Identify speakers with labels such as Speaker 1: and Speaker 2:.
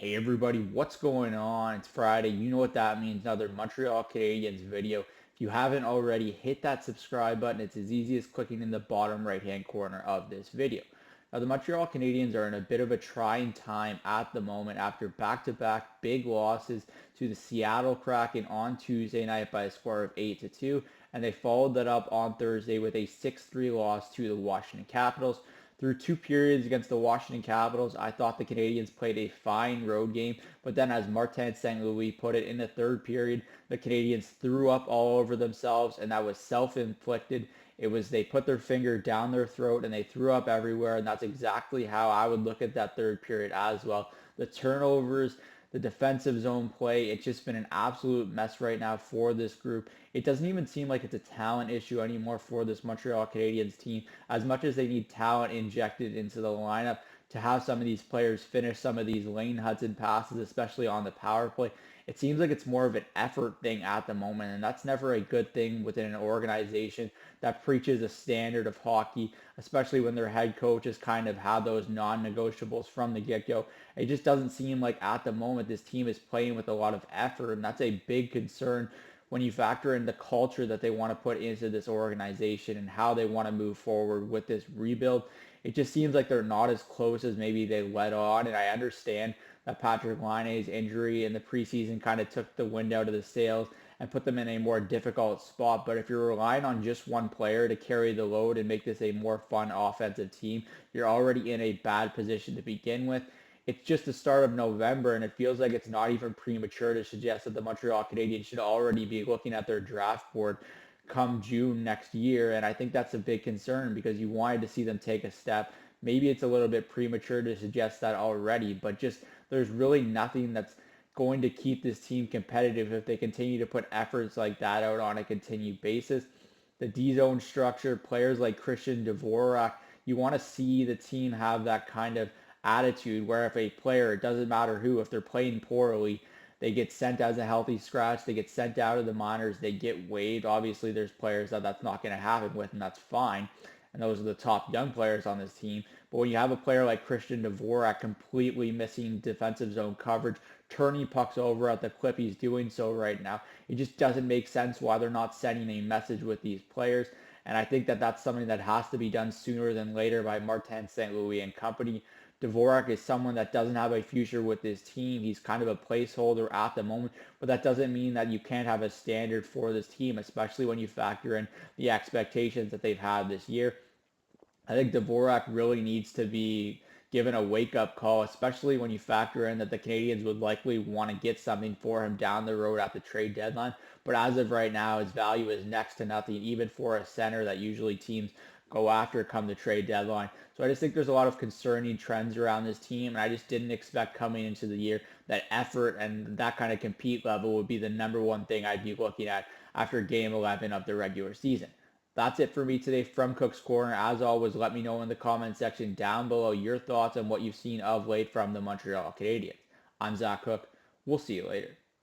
Speaker 1: Hey everybody, what's going on? It's Friday. You know what that means. Another Montreal Canadiens video. If you haven't already, hit that subscribe button. It's as easy as clicking in the bottom right-hand corner of this video. Now, the Montreal Canadiens are in a bit of a trying time at the moment after back-to-back big losses to the Seattle Kraken on Tuesday night by a score of 8-2, and they followed that up on Thursday with a 6-3 loss to the Washington Capitals. Through two periods against the Washington Capitals, I thought the Canadiens played a fine road game, but then as Martin St. Louis put it, in the third period, the Canadiens threw up all over themselves, and that was self-inflicted. It was they put their finger down their throat and they threw up everywhere, and that's exactly how I would look at that third period as well. The turnovers, the defensive zone play, it's just been an absolute mess right now for this group. It doesn't even seem like it's a talent issue anymore for this Montreal Canadiens team, as much as they need talent injected into the lineup to have some of these players finish some of these Lane Hudson passes, especially on the power play. It seems like it's more of an effort thing at the moment, and that's never a good thing within an organization that preaches a standard of hockey, especially when their head coach has kind of had those non-negotiables from the get-go. It just doesn't seem like at the moment this team is playing with a lot of effort, and that's a big concern when you factor in the culture that they want to put into this organization and how they want to move forward with this rebuild. It just seems like they're not as close as maybe they let on, and I understand that Patrick Laine's injury in the preseason kind of took the wind out of the sails and put them in a more difficult spot. But if you're relying on just one player to carry the load and make this a more fun offensive team, you're already in a bad position to begin with. It's just the start of November, and it feels like it's not even premature to suggest that the Montreal Canadiens should already be looking at their draft board come June next year. And I think that's a big concern because you wanted to see them take a step. Maybe it's a little bit premature to suggest that already, but just there's really nothing that's going to keep this team competitive if they continue to put efforts like that out on a continued basis. The D-zone structure, players like Christian Dvorak, you want to see the team have that kind of attitude where if a player, it doesn't matter who, if they're playing poorly, they get sent as a healthy scratch, they get sent out of the minors, they get waived. Obviously, there's players that that's not going to happen with, and that's fine. And those are the top young players on this team. But when you have a player like Christian Dvorak completely missing defensive zone coverage, turning pucks over at the clip he's doing so right now, it just doesn't make sense why they're not sending a message with these players. And I think that that's something that has to be done sooner than later by Martin St. Louis and company. Dvorak is someone that doesn't have a future with this team. He's kind of a placeholder at the moment, but that doesn't mean that you can't have a standard for this team, especially when you factor in the expectations that they've had this year. I think Dvorak really needs to be given a wake-up call, especially when you factor in that the Canadiens would likely want to get something for him down the road at the trade deadline. But as of right now, his value is next to nothing, even for a center that usually teams go after come the trade deadline. So I just think there's a lot of concerning trends around this team, and I just didn't expect coming into the year that effort and that kind of compete level would be the number one thing I'd be looking at after Game 11 of the regular season. That's it for me today from Cook's Corner. As always, let me know in the comment section down below your thoughts on what you've seen of late from the Montreal Canadiens. I'm Zach Cook. We'll see you later.